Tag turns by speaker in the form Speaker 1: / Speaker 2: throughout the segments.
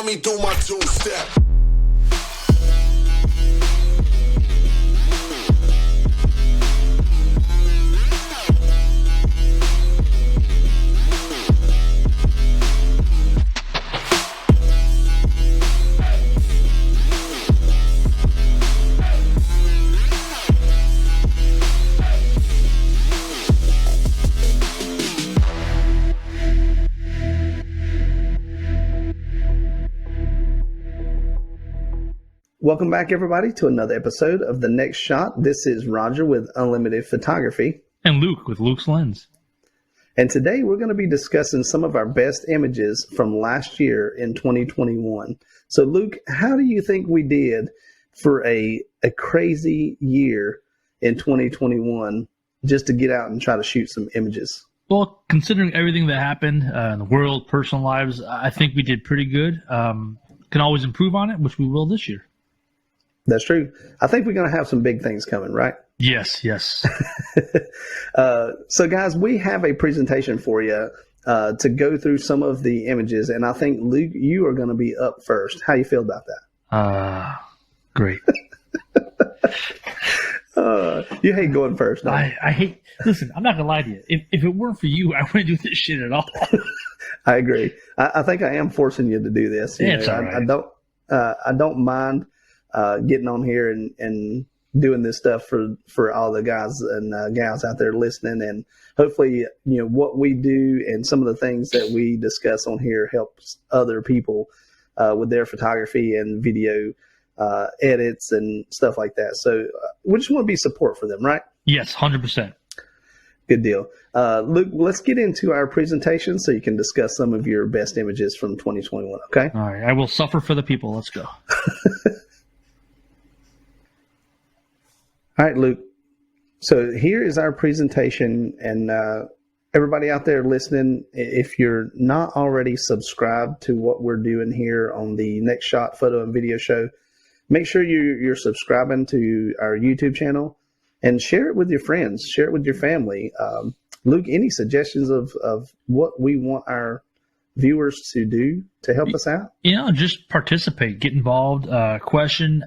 Speaker 1: me do my two-step.
Speaker 2: Welcome back, everybody, to another episode of The Next Shot. This is Roger with Unlimited Photography.
Speaker 3: And Luke with Luke's Lens.
Speaker 2: And today we're going to be discussing some of our best images from last year in 2021. So, Luke, how do you think we did for a crazy year in 2021 just to get out and try to shoot some images?
Speaker 3: Well, considering everything that happened in the world, personal lives, I think we did pretty good. Can always improve on it, which we will this year.
Speaker 2: That's true. I think we're going to have some big things coming, right?
Speaker 3: Yes.
Speaker 2: So, guys, we have a presentation for you to go through some of the images. And I think, Luke, you are going to be up first. How you feel about that?
Speaker 3: Great.
Speaker 2: You hate going first.
Speaker 3: I hate. Listen, I'm not going to lie to you. If it weren't for you, I wouldn't do this shit at all.
Speaker 2: I agree. I think I am forcing you to do this.
Speaker 3: Yeah, it's all right.
Speaker 2: I don't mind getting on here and doing this stuff for all the guys and gals out there listening, and hopefully, what we do and some of the things that we discuss on here helps other people with their photography and video edits and stuff like that. So we just want to be support for them, right?
Speaker 3: Yes, 100%.
Speaker 2: Good deal. Luke, let's get into our presentation so you can discuss some of your best images from 2021, okay?
Speaker 3: All right, I will suffer for the people. Let's go.
Speaker 2: All right, Luke. So here is our presentation, and everybody out there listening, if you're not already subscribed to what we're doing here on the Next Shot Photo and Video Show, make sure you're subscribing to our YouTube channel and share it with your friends, share it with your family. Luke, any suggestions of what we want our viewers to do to help us out?
Speaker 3: Just participate, get involved, question,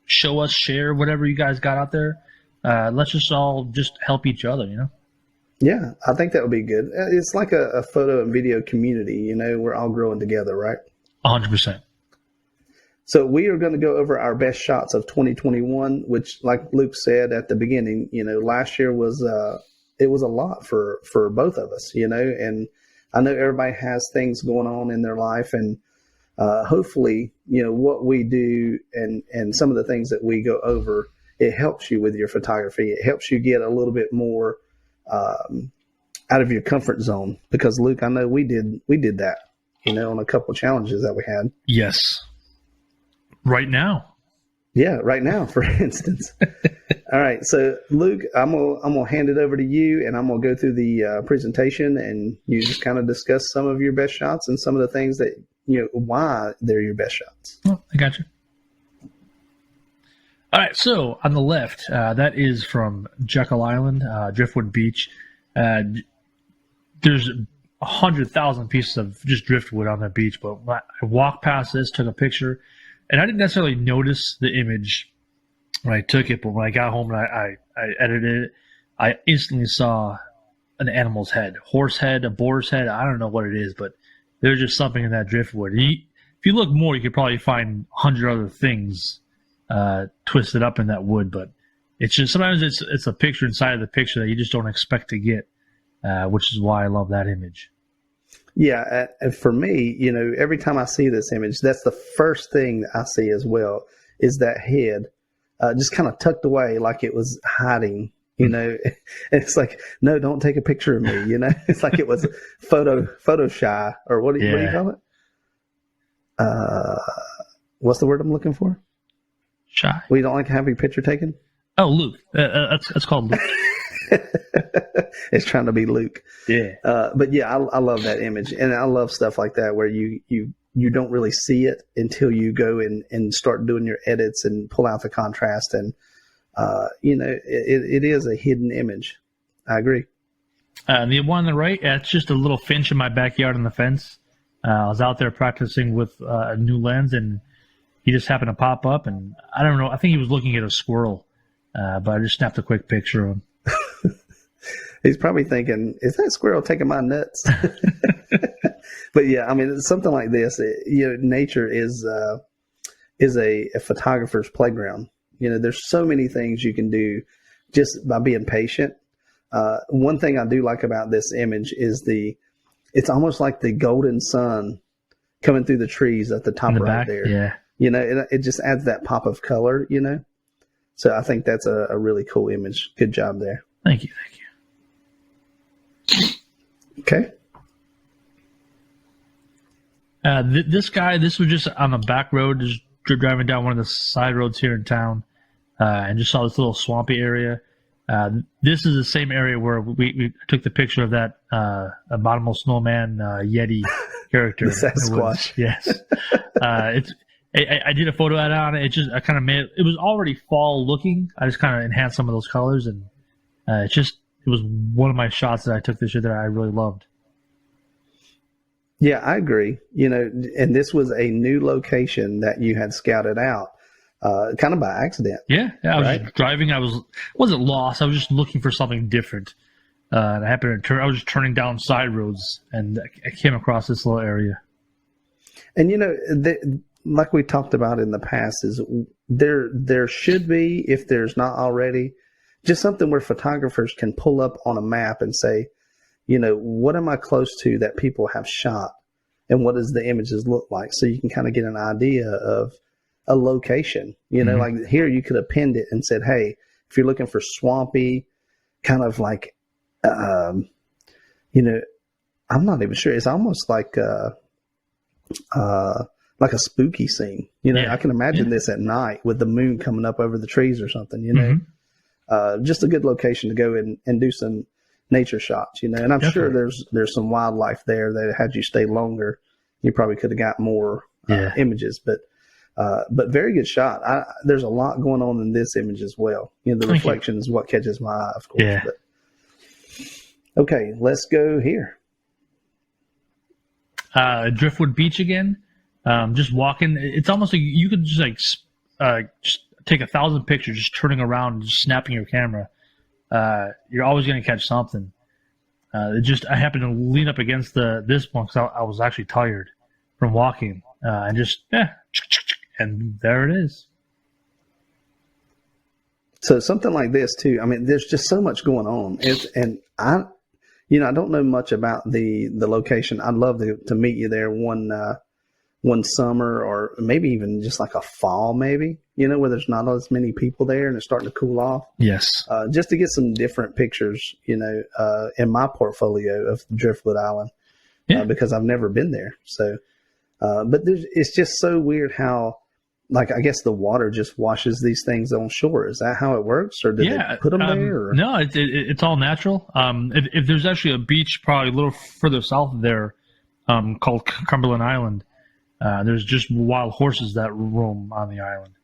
Speaker 3: show us, share whatever you guys got out there. Let's just all just help each other,
Speaker 2: Yeah, I think that would be good. It's like a photo and video community, we're all growing together, right?
Speaker 3: 100%.
Speaker 2: So we are going to go over our best shots of 2021, which, like Luke said at the beginning, last year was it was a lot for both of us, and I know everybody has things going on in their life, and hopefully, what we do and some of the things that we go over, it helps you with your photography. It helps you get a little bit more out of your comfort zone, because Luke, I know we did that, on a couple of challenges that we had.
Speaker 3: Yes. Right now.
Speaker 2: Yeah, right now, for instance. All right, so Luke, I'm gonna hand it over to you, and I'm gonna go through the presentation, and you just kind of discuss some of your best shots and some of the things that why they're your best shots.
Speaker 3: Oh, I got you. All right, so on the left, that is from Jekyll Island, Driftwood Beach. There's 100,000 pieces of just driftwood on the beach, but when I walked past this, took a picture, and I didn't necessarily notice the image when I took it, but when I got home and I edited it, I instantly saw an animal's head, horse head, a boar's head. I don't know what it is, but there's just something in that driftwood. If you look more, you could probably find 100 other things twisted up in that wood, but it's just sometimes it's a picture inside of the picture that you just don't expect to get, which is why I love that image.
Speaker 2: Yeah, for me, every time I see this image, that's the first thing that I see as well, is that head just kind of tucked away like it was hiding. It's like, no, don't take a picture of me. It's like it was photo shy, or what do you call it? What's the word I'm looking for?
Speaker 3: Shy.
Speaker 2: We don't like to have your picture taken.
Speaker 3: Oh, Luke. That's called Luke.
Speaker 2: It's trying to be Luke.
Speaker 3: Yeah.
Speaker 2: But yeah, I love that image, and I love stuff like that where you don't really see it until you go and start doing your edits and pull out the contrast, and it is a hidden image. I agree.
Speaker 3: The one on the right, it's just a little finch in my backyard on the fence. I was out there practicing with a new lens, and he just happened to pop up, and I don't know. I think he was looking at a squirrel, but I just snapped a quick picture of him.
Speaker 2: He's probably thinking, "Is that squirrel taking my nuts?" But yeah, I mean, something like this. Nature is a photographer's playground. There's so many things you can do just by being patient. One thing I do like about this image is it's almost like the golden sun coming through the trees at the top right there.
Speaker 3: Yeah.
Speaker 2: It just adds that pop of color, So I think that's a really cool image. Good job there.
Speaker 3: Thank you.
Speaker 2: Okay.
Speaker 3: This was just on the back road, just driving down one of the side roads here in town, and just saw this little swampy area. This is the same area where we took the picture of that abominable snowman Yeti character.
Speaker 2: The Sasquatch.
Speaker 3: Yes. I did a photo edit on it. I kind of made it was already fall looking. I just kind of enhanced some of those colors, and it was one of my shots that I took this year that I really loved.
Speaker 2: Yeah, I agree. And this was a new location that you had scouted out, kind of by accident.
Speaker 3: Yeah, I was just driving. Wasn't lost. I was just looking for something different. And I happened to I was just turning down side roads, and I came across this little area.
Speaker 2: And like we talked about in the past, is there should be, if there's not already, just something where photographers can pull up on a map and say, what am I close to that people have shot, and what does the images look like? So you can kind of get an idea of a location. Like here you could have pinned it and said, hey, if you're looking for swampy, kind of like, I'm not even sure. It's almost like a spooky scene. I can imagine this at night with the moon coming up over the trees or something. Just a good location to go and do some nature shots, and I'm Definitely. Sure there's some wildlife there that had you stay longer, you probably could have got more images, but very good shot. There's a lot going on in this image as well. The reflection is what catches my eye, of course.
Speaker 3: Yeah.
Speaker 2: But, okay, let's go here.
Speaker 3: Driftwood Beach again. Just walking. It's almost like you could just just take 1,000 pictures, just turning around and just snapping your camera. You're always going to catch something. I happened to lean up against this one because I was actually tired from walking, and and there it is.
Speaker 2: So something like this too. I mean, there's just so much going on. I don't know much about the location. I'd love to meet you there one summer, or maybe even just like a fall, maybe, where there's not as many people there and it's starting to cool off.
Speaker 3: Yes.
Speaker 2: Just to get some different pictures, in my portfolio of Driftwood Island, because I've never been there. So, but it's just so weird how, like, I guess the water just washes these things on shore. Is that how it works, or did they put them there? Or?
Speaker 3: No, it's all natural. If there's actually a beach probably a little further south of there, called Cumberland Island. There's just wild horses that roam on the island.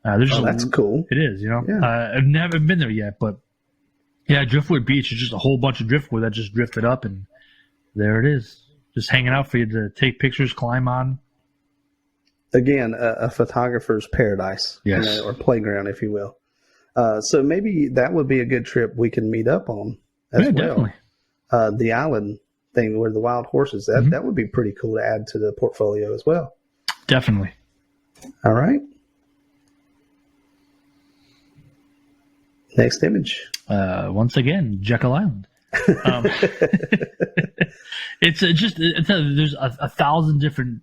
Speaker 2: That's cool.
Speaker 3: It is, I've never been there yet, but yeah, Driftwood Beach is just a whole bunch of driftwood that just drifted up, and there it is, just hanging out for you to take pictures, climb on.
Speaker 2: Again, a photographer's paradise,
Speaker 3: yes.
Speaker 2: Or playground, if you will. So maybe that would be a good trip we can meet up on as well.
Speaker 3: Definitely.
Speaker 2: The island thing where the wild horses, that would be pretty cool to add to the portfolio as well.
Speaker 3: Definitely. All
Speaker 2: right. Next image.
Speaker 3: Once again, Jekyll Island. There's 1,000 different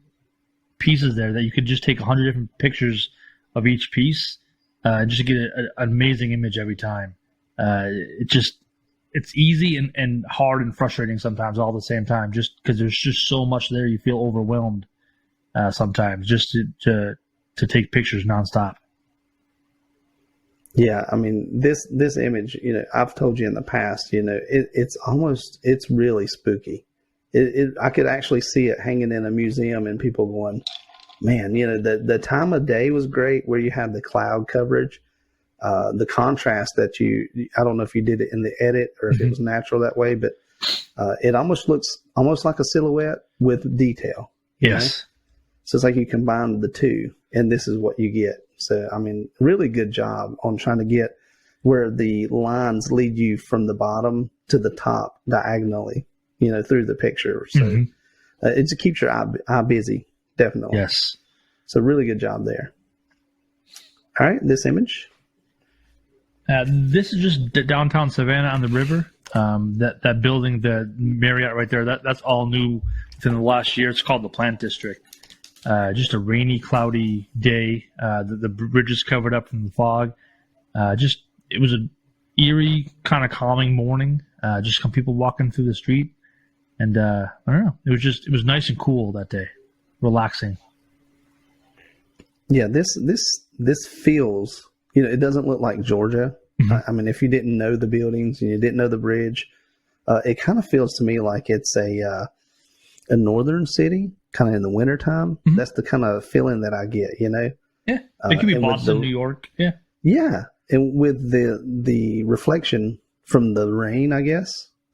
Speaker 3: pieces there that you could just take 100 different pictures of each piece, just to get an amazing image every time. It's easy and hard and frustrating sometimes all at the same time, just because there's just so much there. You feel overwhelmed sometimes just to take pictures nonstop.
Speaker 2: Yeah, I mean, this image, I've told you in the past, it's really spooky. I could actually see it hanging in a museum and people going, man, the time of day was great where you have the cloud coverage. The contrast that I don't know if you did it in the edit or if it was natural that way, but it almost looks almost like a silhouette with detail. you know?
Speaker 3: Yes.
Speaker 2: So it's like you combine the two, and this is what you get. So, I mean, really good job on trying to get where the lines lead you from the bottom to the top diagonally, you know, through the picture. So it just keeps your eye busy, definitely.
Speaker 3: Yes.
Speaker 2: So really good job there. All right, this image.
Speaker 3: This is just downtown Savannah on the river. That building, the Marriott right there, that's all new within the last year. It's called the Plant District. Just a rainy, cloudy day. The bridge is covered up from the fog. It was an eerie, kind of calming morning. Just some people walking through the street, and I don't know. It was nice and cool that day, relaxing.
Speaker 2: Yeah, this feels, you know, it doesn't look like Georgia. I mean, if you didn't know the buildings and you didn't know the bridge, it kind of feels to me like it's a northern city, kind of in the wintertime. That's the kind of feeling that I get, you know?
Speaker 3: Yeah, it could be Boston, New York. Yeah.
Speaker 2: Yeah, and with the reflection from the rain, I guess,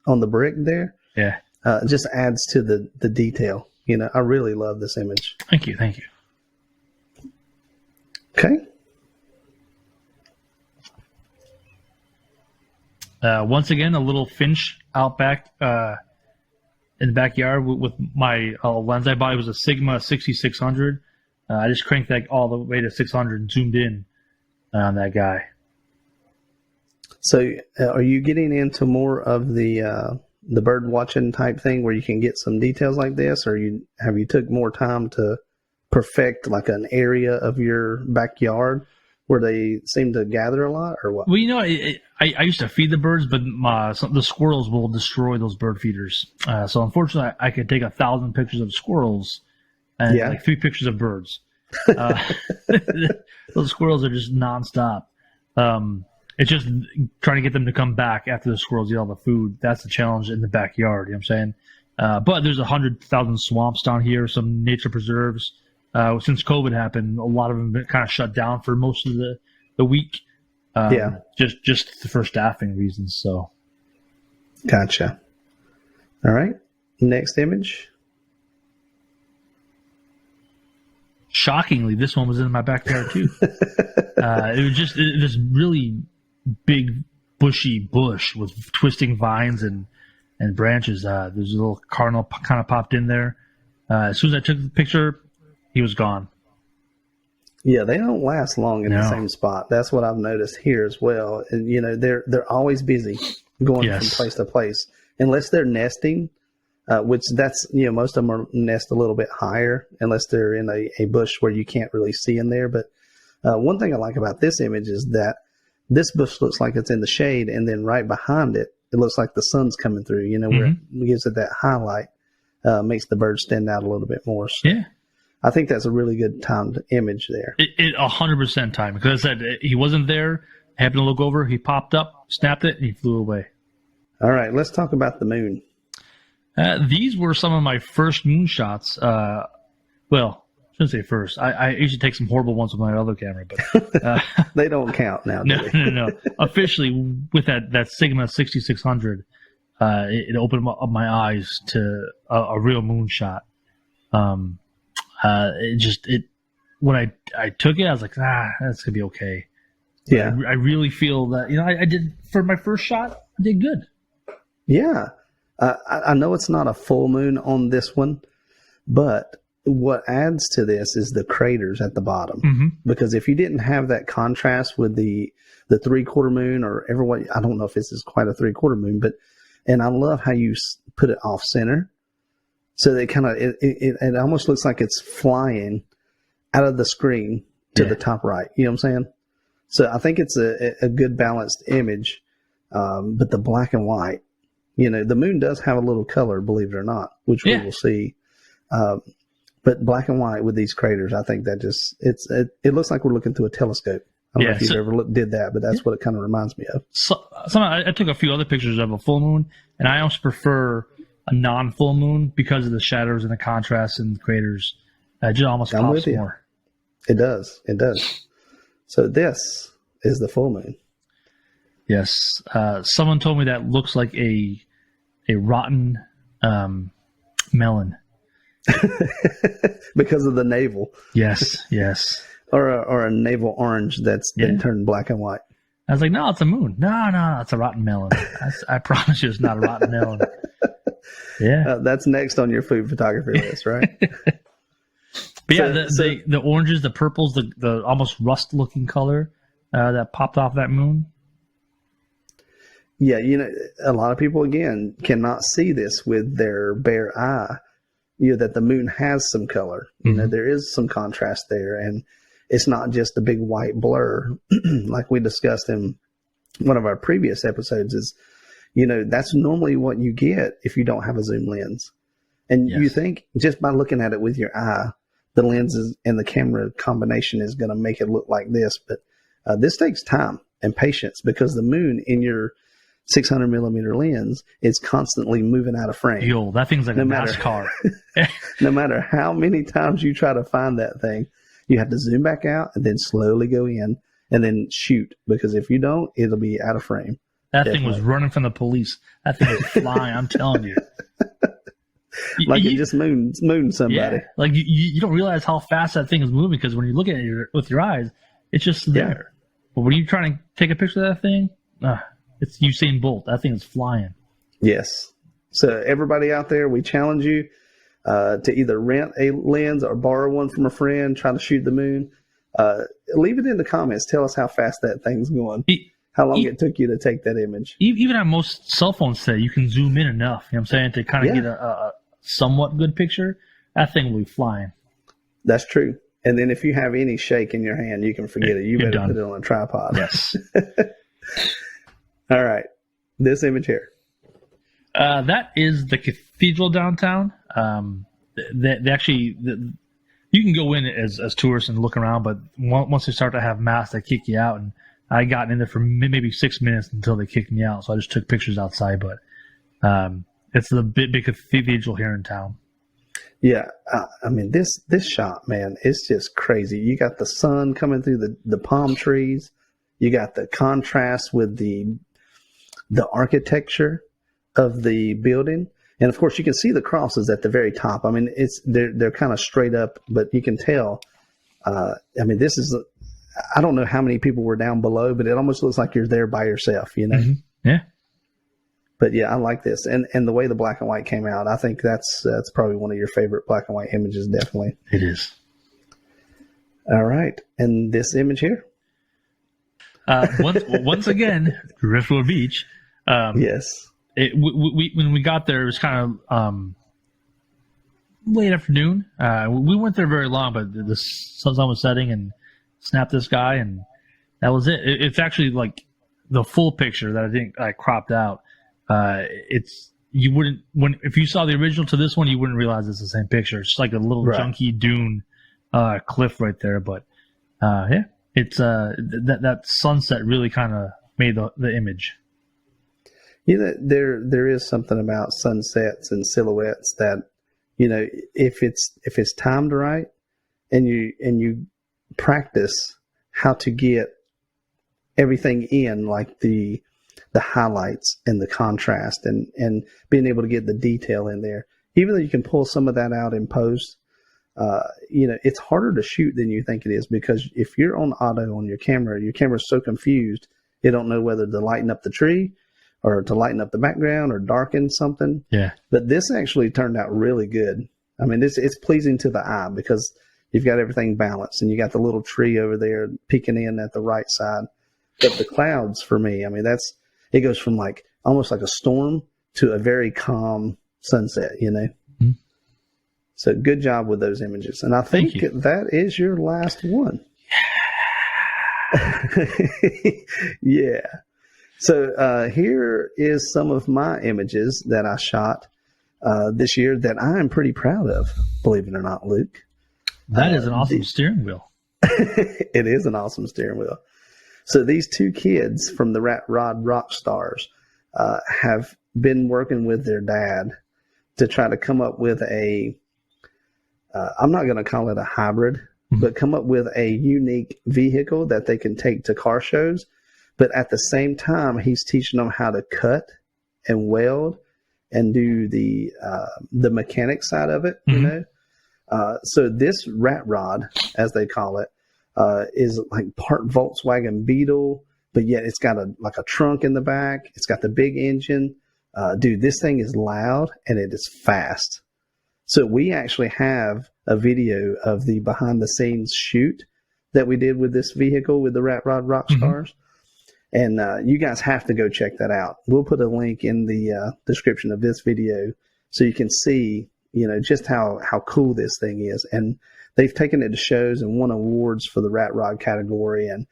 Speaker 2: on the brick there,
Speaker 3: Yeah.
Speaker 2: it just adds to the detail. You know, I really love this image.
Speaker 3: Thank you.
Speaker 2: Okay.
Speaker 3: Once again, a little finch out back in the backyard with my lens I bought. It was a Sigma 6600. I just cranked that all the way to 600 and zoomed in on that guy.
Speaker 2: So, are you getting into more of the bird watching type thing where you can get some details like this, or have you took more time to perfect like an area of your backyard where they seem to gather a lot, or what?
Speaker 3: Well, you know, I used to feed the birds, but the squirrels will destroy those bird feeders. So unfortunately, I could take 1,000 pictures of squirrels and like 3 pictures of birds. Those squirrels are just nonstop. It's just trying to get them to come back after the squirrels eat all the food. That's the challenge in the backyard. You know what I'm saying? But there's 100,000 swamps down here, some nature preserves. Since COVID happened, a lot of them have been kind of shut down for most of the week. Just for staffing reasons. So,
Speaker 2: Gotcha. All right. Next image.
Speaker 3: Shockingly, this one was in my backyard too. It was just this really big, bushy bush with twisting vines and branches. There's a little cardinal kind of popped in there. As soon as I took the picture, he was gone.
Speaker 2: Yeah, they don't last long in the same spot. That's what I've noticed here as well. And you know, they're always busy going from place to place, unless they're nesting. Which that's, you know, most of them are nest a little bit higher unless they're in a bush where you can't really see in there. But one thing I like about this image is that this bush looks like it's in the shade, and then right behind it, it looks like the sun's coming through, you know, where it gives it that highlight, makes the bird stand out a little bit more. So
Speaker 3: yeah.
Speaker 2: I think that's a really good timed image there.
Speaker 3: It 100% time, because I said he wasn't there. I happened to look over, he popped up, snapped it, and he flew away.
Speaker 2: All right, let's talk about the moon.
Speaker 3: These were some of my first moon shots. Well, I shouldn't say first. I usually take some horrible ones with my other camera, but
Speaker 2: they don't count now.
Speaker 3: No. Officially, with that Sigma 6600, it opened up my eyes to a real moon shot. When I took it, I was like, that's gonna be okay.
Speaker 2: Yeah,
Speaker 3: I really feel that, you know, I did, for my first shot, I did good.
Speaker 2: Yeah. I know it's not a full moon on this one, but what adds to this is the craters at the bottom. Because if you didn't have that contrast with the 3/4 moon, or everyone, I don't know if this is quite a 3/4 moon, and I love how you put it off center. So they kind of, it almost looks like it's flying out of the screen to the top right. You know what I'm saying? So I think it's a good balanced image. But the black and white, you know, the moon does have a little color, believe it or not, which we will see. But black and white with these craters, I think that just, it looks like we're looking through a telescope. I don't know if you've ever did that, but that's what it kind of reminds me of.
Speaker 3: So I took a few other pictures of a full moon, and I almost prefer a non-full moon because of the shadows and the contrast and the craters. It just almost pops more.
Speaker 2: It does. It does. So this is the full moon.
Speaker 3: Yes. Someone told me that looks like a rotten melon.
Speaker 2: because of the navel.
Speaker 3: Yes, yes.
Speaker 2: Or a navel orange that's been turned black and white.
Speaker 3: I was like, no, it's a moon. No, it's a rotten melon. I promise you it's not a rotten melon. Yeah.
Speaker 2: That's next on your food photography list, right?
Speaker 3: But yeah, the oranges, the purples, the almost rust-looking color that popped off that moon.
Speaker 2: Yeah, a lot of people, again, cannot see this with their bare eye, that the moon has some color. There is some contrast there, and it's not just a big white blur like we discussed in one of our previous episodes is, that's normally what you get if you don't have a zoom lens. And you think just by looking at it with your eye, the lenses and the camera combination is going to make it look like this. But this takes time and patience because the moon in your 600 millimeter lens is constantly moving out of frame.
Speaker 3: Yo, that thing's like a NASCAR.
Speaker 2: No matter how many times you try to find that thing, you have to zoom back out and then slowly go in and then shoot, because if you don't, it'll be out of frame.
Speaker 3: That thing was running from the police. That thing was flying, I'm telling you.
Speaker 2: It just mooned somebody.
Speaker 3: Yeah, like you don't realize how fast that thing is moving, because when you look at it with your eyes, it's just there. Yeah. But when you're trying to take a picture of that thing, it's Usain Bolt. That thing is flying. Yes.
Speaker 2: So everybody out there, we challenge you to either rent a lens or borrow one from a friend, try to shoot the moon. Leave it in the comments. Tell us how fast that thing's going. How long it took you to take that image.
Speaker 3: Even on most cell phones today, you can zoom in enough, you know what I'm saying, to kind of get a somewhat good picture. That thing will be flying.
Speaker 2: That's true. And then if you have any shake in your hand, you can forget it. You better put it on a tripod.
Speaker 3: Yes.
Speaker 2: All right. This image here.
Speaker 3: That is the cathedral downtown. They actually, you can go in as tourists and look around, but once they start to have mass, they kick you out. And I got in there for maybe 6 minutes until they kicked me out. So I just took pictures outside, but it's the big cathedral here in town.
Speaker 2: Yeah. I mean, this shot, man, it's just crazy. You got the sun coming through the palm trees. You got the contrast with the architecture of the building. And of course you can see the crosses at the very top. I mean, they're kind of straight up, but you can tell, I mean, this is, I don't know how many people were down below, but it almost looks like you're there by yourself,
Speaker 3: Mm-hmm. Yeah.
Speaker 2: But yeah, I like this. And the way the black and white came out, I think that's probably one of your favorite black and white images. Definitely.
Speaker 3: It is.
Speaker 2: All right. And this image here.
Speaker 3: Once again, Driftwood Beach.
Speaker 2: Yes.
Speaker 3: When we got there, it was kind of late afternoon. We weren't there very long, but the sun was setting and snapped this guy, and that was it. It's actually like the full picture that I think I cropped out. You wouldn't, if you saw the original to this one, you wouldn't realize it's the same picture. It's like a little junky dune cliff right there, but yeah, it's that sunset really kind of made the image.
Speaker 2: There is something about sunsets and silhouettes that, if it's timed right and you practice how to get everything in, like the highlights and the contrast and being able to get the detail in there, even though you can pull some of that out in post, it's harder to shoot than you think it is, because if you're on auto on your camera's so confused, you don't know whether to lighten up the tree or to lighten up the background or darken something.
Speaker 3: Yeah.
Speaker 2: But this actually turned out really good. I mean, it's pleasing to the eye because you've got everything balanced and you got the little tree over there peeking in at the right side. But the clouds, for me, I mean, it goes from like almost like a storm to a very calm sunset, Mm-hmm. So good job with those images. And I think that is your last one. Yeah. So here is some of my images that I shot this year that I am pretty proud of, believe it or not, Luke.
Speaker 3: That is an awesome steering wheel.
Speaker 2: It is an awesome steering wheel. So these two kids from the Rat Rod Rock Stars have been working with their dad to try to come up with I'm not going to call it a hybrid, but come up with a unique vehicle that they can take to car shows. But at the same time, he's teaching them how to cut and weld and do the mechanic side of it, So this rat rod, as they call it, is like part Volkswagen Beetle, but yet it's got like a trunk in the back. It's got the big engine. Dude, this thing is loud and it is fast. So we actually have a video of the behind the scenes shoot that we did with this vehicle with the Rat Rod Rockstars. And you guys have to go check that out. We'll put a link in the description of this video so you can see, just how cool this thing is. And they've taken it to shows and won awards for the Rat Rod category. And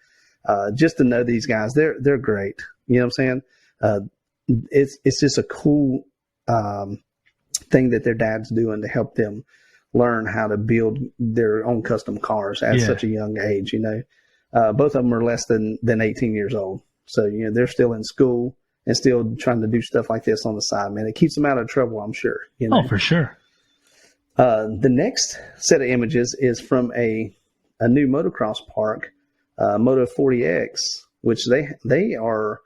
Speaker 2: just to know these guys, they're great. You know what I'm saying? It's just a cool thing that their dad's doing to help them learn how to build their own custom cars at such a young age. Both of them are less than 18 years old. So, they're still in school and still trying to do stuff like this on the side, man. It keeps them out of trouble, I'm sure.
Speaker 3: Oh, for sure.
Speaker 2: The next set of images is from a new motocross park, Moto 40X, which they are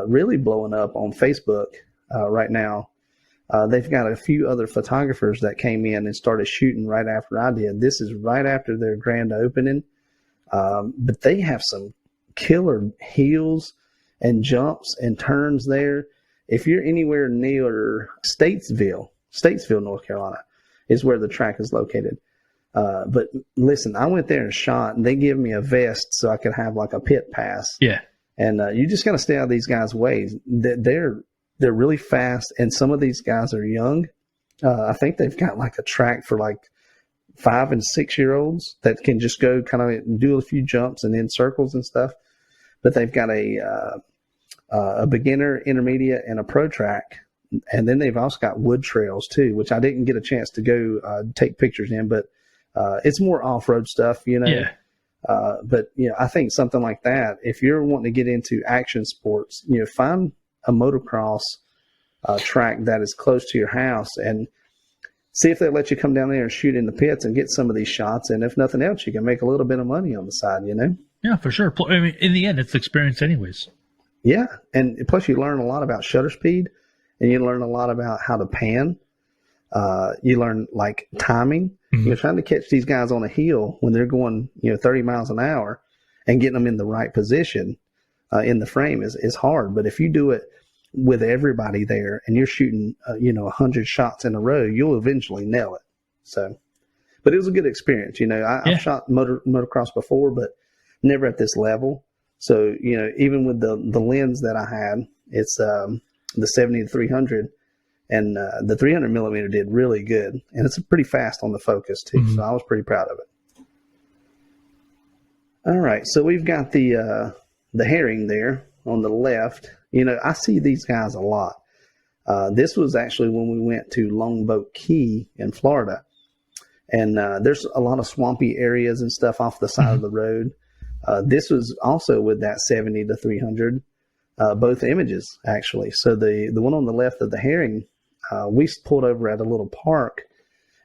Speaker 2: really blowing up on Facebook right now. They've got a few other photographers that came in and started shooting right after I did. This is right after their grand opening. But they have some killer hills and jumps and turns there. If you're anywhere near Statesville, North Carolina, is where the track is located. But listen, I went there and shot, and they gave me a vest so I could have like a pit pass.
Speaker 3: Yeah. And
Speaker 2: you just got to stay out of these guys' ways. They're really fast, and some of these guys are young. I think they've got like a track for like 5 and 6 year olds that can just go kind of do a few jumps and in circles and stuff. But they've got a beginner, intermediate, and a pro track. And then they've also got wood trails too, which I didn't get a chance to go take pictures in, but it's more off-road stuff,
Speaker 3: Yeah.
Speaker 2: But I think something like that, if you're wanting to get into action sports, find a motocross track that is close to your house and see if they let you come down there and shoot in the pits and get some of these shots. And if nothing else, you can make a little bit of money on the side,
Speaker 3: Yeah, for sure. I mean, in the end, it's experience anyways.
Speaker 2: Yeah. And plus you learn a lot about shutter speed, and you learn a lot about how to pan. You learn like timing.
Speaker 3: Mm-hmm.
Speaker 2: You're trying to catch these guys on a hill when they're going, 30 miles an hour, and getting them in the right position in the frame is hard. But if you do it with everybody there and you're shooting, 100 shots in a row, you'll eventually nail it. So, but it was a good experience. I've shot motocross before, but never at this level. So, even with the lens that I had, it's the 70 to 300, and the 300 millimeter did really good, and it's pretty fast on the focus too. Mm-hmm. So I was pretty proud of it. All right, so we've got the herring there on the left. I see these guys a lot. This was actually when we went to Longboat Key in Florida, and there's a lot of swampy areas and stuff off the side mm-hmm. of the road. This was also with that 70 to 300. Both images actually. So the one on the left of the herring, we pulled over at a little park,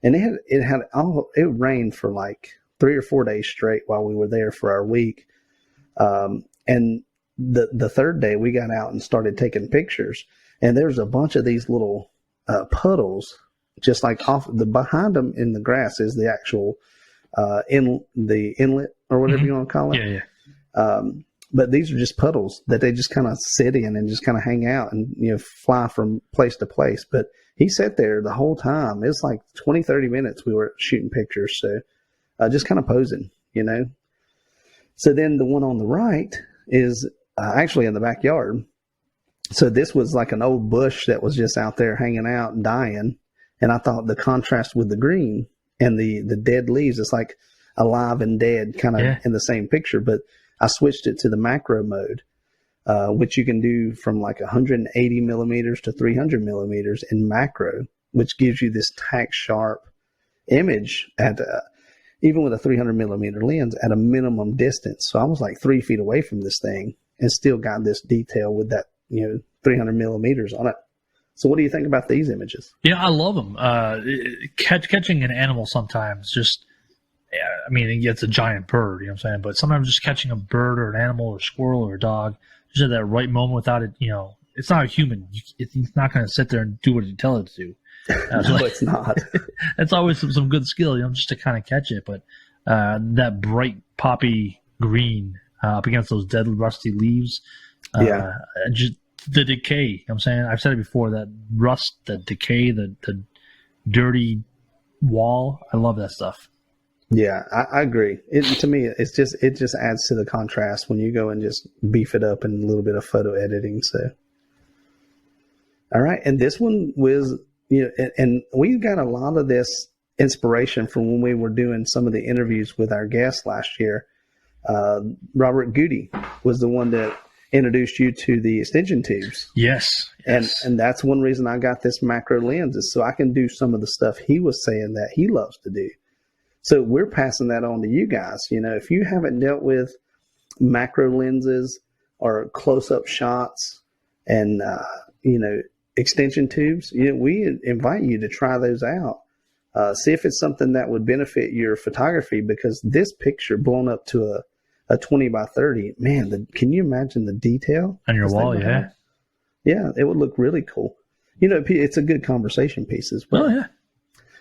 Speaker 2: and it rained for like 3 or 4 days straight while we were there for our week. And the third day we got out and started taking pictures, and there's a bunch of these little puddles, just like behind them in the grass is the actual the inlet or whatever mm-hmm. you want to call it.
Speaker 3: Yeah.
Speaker 2: But these are just puddles that they just kind of sit in and just kind of hang out and, fly from place to place. But he sat there the whole time. It was like 20, 30 minutes we were shooting pictures. So just kind of posing, So then the one on the right is actually in the backyard. So this was like an old bush that was just out there hanging out and dying. And I thought the contrast with the green and the dead leaves, it's like alive and dead kind of in the same picture. But I switched it to the macro mode, which you can do from like 180 millimeters to 300 millimeters in macro, which gives you this tack sharp image at even with a 300 millimeter lens at a minimum distance. So I was like 3 feet away from this thing and still got this detail with that 300 millimeters on it. So what do you think about these images?
Speaker 3: Yeah, I love them. Catching an animal sometimes just. I mean, it's a giant bird, you know what I'm saying? But sometimes just catching a bird or an animal or a squirrel or a dog, just at that right moment without it, it's not a human. It's not going to sit there and do what you tell it to do.
Speaker 2: No, it's not.
Speaker 3: It's always some good skill, just to kind of catch it. But that bright poppy green up against those dead rusty leaves, just the decay. You know what I'm saying? I've said it before, that rust, the decay, the dirty wall. I love that stuff.
Speaker 2: Yeah, I agree. To me, it just adds to the contrast when you go and just beef it up in a little bit of photo editing. So, all right, and this one was, and we got a lot of this inspiration from when we were doing some of the interviews with our guests last year. Robert Goody was the one that introduced you to the extension tubes.
Speaker 3: Yes.
Speaker 2: And that's one reason I got this macro lens, is so I can do some of the stuff he was saying that he loves to do. So we're passing that on to you guys. If you haven't dealt with macro lenses or close-up shots and, extension tubes, we invite you to try those out. See if it's something that would benefit your photography, because this picture blown up to a 20 by 30, man, can you imagine the detail
Speaker 3: on your wall? Yeah.
Speaker 2: Yeah, it would look really cool. It's a good conversation piece as well.
Speaker 3: Oh, yeah.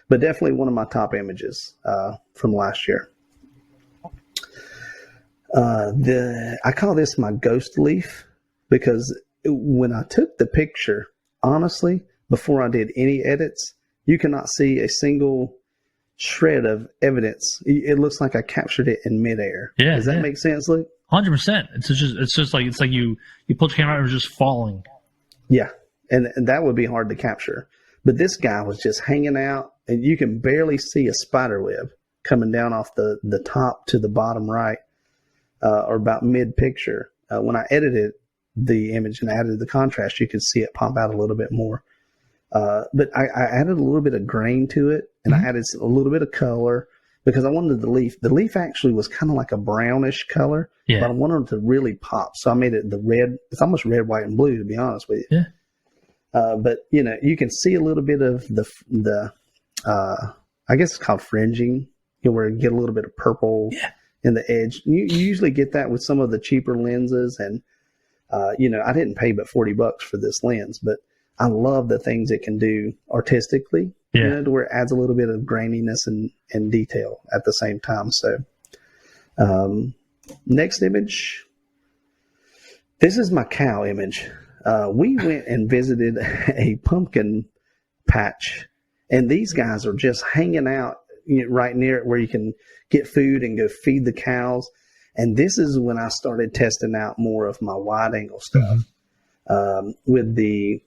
Speaker 2: But definitely one of my top images from last year. I call this my ghost leaf, because when I took the picture, honestly, before I did any edits, you cannot see a single shred of evidence. It looks like I captured it in midair.
Speaker 3: Yeah.
Speaker 2: Does that make sense, Luke?
Speaker 3: 100%. It's just like you pulled your camera out and it was just falling.
Speaker 2: Yeah, and that would be hard to capture. But this guy was just hanging out, and you can barely see a spider web coming down off the top to the bottom right, or about mid-picture. When I edited the image and added the contrast, you could see it pop out a little bit more. But I added a little bit of grain to it, and I added a little bit of color, because I wanted the leaf. The leaf actually was kind of like a brownish color, but I wanted it to really pop. So I made it the red. It's almost red, white, and blue, to be honest with you.
Speaker 3: Yeah.
Speaker 2: But you can see a little bit of the I guess it's called fringing, where you get a little bit of purple in the edge. You usually get that with some of the cheaper lenses, and I didn't pay but $40 for this lens, but I love the things it can do artistically, to where it adds a little bit of graininess and detail at the same time. So, next image. This is my cow image. We went and visited a pumpkin patch, and these guys are just hanging out right near it where you can get food and go feed the cows. And this is when I started testing out more of my wide angle stuff, with the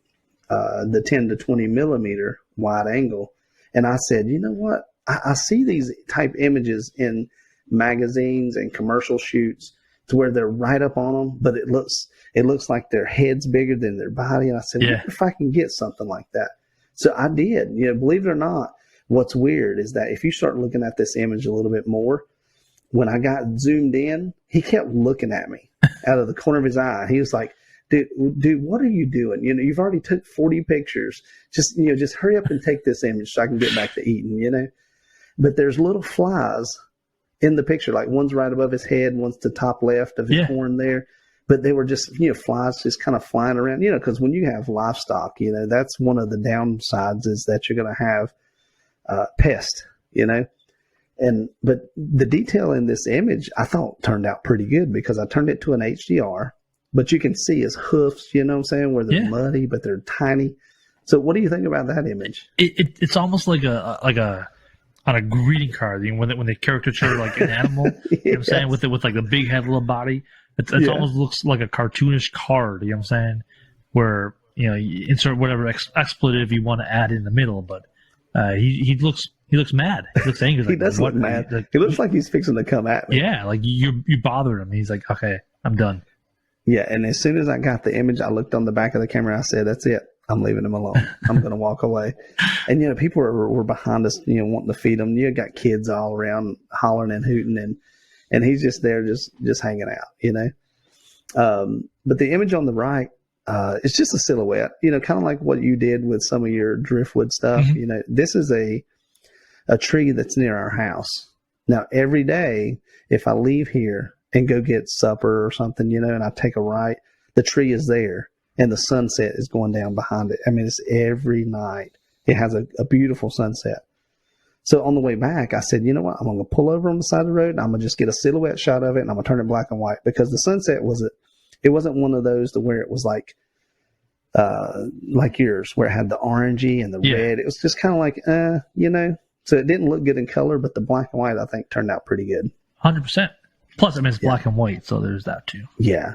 Speaker 2: 10 to 20 millimeter wide angle. And I said, you know what? I see these type images in magazines and commercial shoots to where they're right up on them, but it looks like their head's bigger than their body. And I said, what if I can get something like that? So I did. Believe it or not, what's weird is that if you start looking at this image a little bit more, when I got zoomed in, he kept looking at me out of the corner of his eye. He was like, dude, what are you doing? You've already took 40 pictures. Just hurry up and take this image so I can get back to eating, But there's little flies in the picture, like one's right above his head, one's to top left of his horn there. But they were just, flies just kind of flying around, because when you have livestock, that's one of the downsides, is that you're going to have pests, But the detail in this image, I thought turned out pretty good, because I turned it to an HDR, but you can see his hoofs, you know what I'm saying, where they're muddy, but they're tiny. So what do you think about that image?
Speaker 3: It's almost like a on a greeting card, when they caricature like an animal, you know what I'm saying, with like the big head, little body. It almost looks like a cartoonish card, you know what I'm saying, where you insert whatever expletive you want to add in the middle, but he looks mad. He looks angry.
Speaker 2: He does look mad. He looks like he's fixing to come at me.
Speaker 3: Yeah, like you bothered him. He's like, okay, I'm done.
Speaker 2: Yeah, and as soon as I got the image, I looked on the back of the camera. I said, that's it. I'm leaving him alone. I'm going to walk away. And, people were behind us, wanting to feed them. You got kids all around hollering and hooting, and he's just there just hanging out, But the image on the right, it's just a silhouette, kind of like what you did with some of your driftwood stuff. This is a tree that's near our house. Now, every day, if I leave here and go get supper or something, and I take a right, the tree is there and the sunset is going down behind it. I mean, it's every night It has a beautiful sunset. So on the way back, I said, you know what? I'm going to pull over on the side of the road and I'm going to just get a silhouette shot of it and I'm going to turn it black and white, because the sunset it wasn't one of those to where it was like yours, where it had the orangey and the red. It was just kind of like, so it didn't look good in color, but the black and white, I think, turned out pretty good.
Speaker 3: 100%. Plus, I mean, it's black and white, so there's that too.
Speaker 2: Yeah.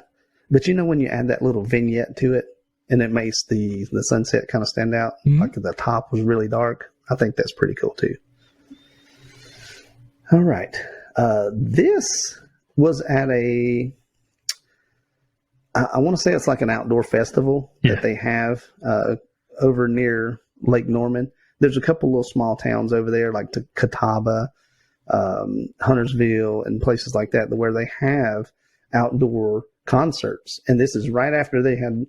Speaker 2: But when you add that little vignette to it, and it makes the sunset kind of stand out, like the top was really dark, I think that's pretty cool too. All right. This was at I want to say it's like an outdoor festival that they have over near Lake Norman. There's a couple little small towns over there, like Catawba, Huntersville, and places like that, where they have outdoor concerts. And this is right after they had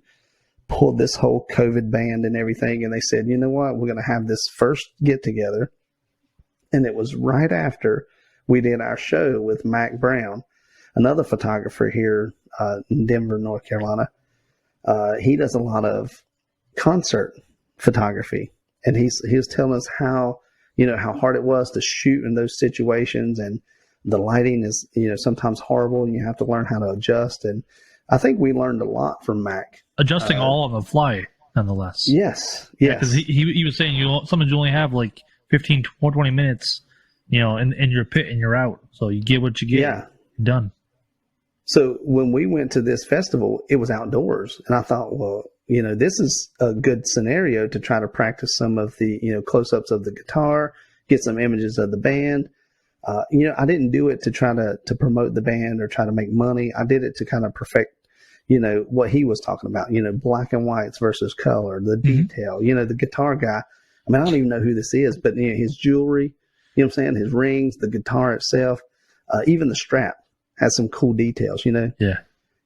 Speaker 2: pulled this whole COVID ban and everything. And they said, you know what, we're going to have this first get together. And it was right after we did our show with Mac Brown, another photographer here in Denver, North Carolina. He does a lot of concert photography. And he was telling us how hard it was to shoot in those situations. And the lighting is, sometimes horrible, and you have to learn how to adjust. And I think we learned a lot from Mac.
Speaker 3: Adjusting all on the fly, nonetheless.
Speaker 2: Yes.
Speaker 3: Because he was saying sometimes you only have like 15 or 20 minutes, in your pit and you're out. So you get what you get. Yeah. Done.
Speaker 2: So when we went to this festival, it was outdoors. And I thought, well, this is a good scenario to try to practice some of the, close-ups of the guitar, get some images of the band. I didn't do it to try to promote the band or try to make money. I did it to kind of perfect, what he was talking about, black and whites versus color, the detail, the guitar guy. I mean, I don't even know who this is, but his jewelry, what I'm saying? His rings, the guitar itself, even the strap has some cool details,
Speaker 3: Yeah.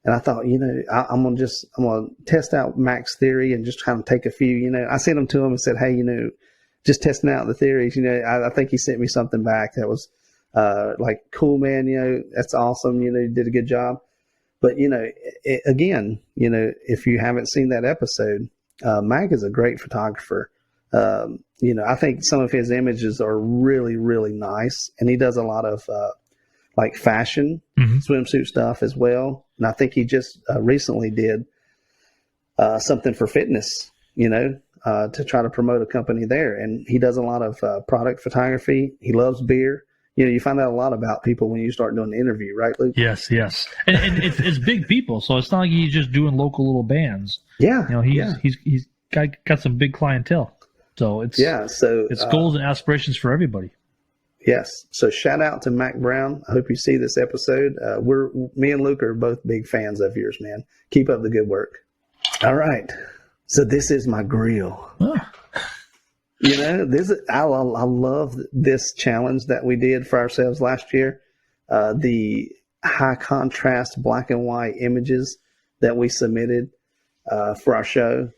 Speaker 2: And I thought, I'm going to test out Mac's theory and just kind of take a few, I sent them to him and said, hey, just testing out the theories, I think he sent me something back that was like, cool, man, that's awesome. You did a good job. But, again, if you haven't seen that episode, Mac is a great photographer. I think some of his images are really, really nice. And he does a lot of, like fashion swimsuit stuff as well. And I think he just recently did something for fitness, to try to promote a company there. And he does a lot of product photography. He loves beer. You find out a lot about people when you start doing the interview, right, Luke?
Speaker 3: Yes. And it's big people, so it's not like he's just doing local little bands.
Speaker 2: Yeah.
Speaker 3: He's got some big clientele. So it's goals and aspirations for everybody.
Speaker 2: Yes. So shout out to Mac Brown. I hope you see this episode. Me and Luke are both big fans of yours, man. Keep up the good work. All right. So this is my grill. Oh. I love this challenge that we did for ourselves last year. The high contrast black and white images that we submitted for our show.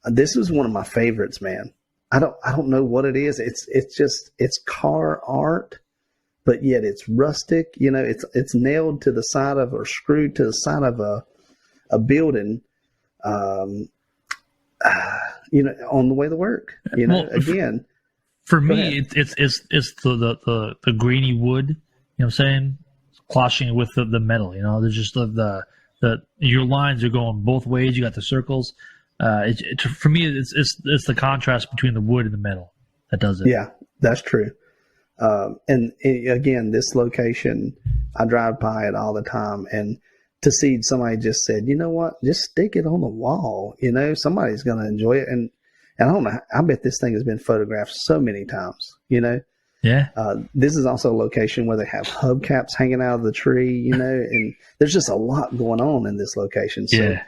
Speaker 2: This was one of my favorites, man. I don't know what it is. It's car art, but yet it's rustic. It's nailed to the side of, or screwed to the side of a building. On the way to work. Again.
Speaker 3: For me, it's the grainy wood. You know what I'm saying? Clashing with the metal. There's just the your lines are going both ways. You got the circles. For me, it's the contrast between the wood and the metal that does it.
Speaker 2: Yeah, that's true. And again, this location, I drive by it all the time, and to see somebody just said, you know what, just stick it on the wall. Somebody's going to enjoy it, and I don't know. I bet this thing has been photographed so many times.
Speaker 3: Yeah.
Speaker 2: This is also a location where they have hubcaps hanging out of the tree. And there's just a lot going on in this location. So. Yeah.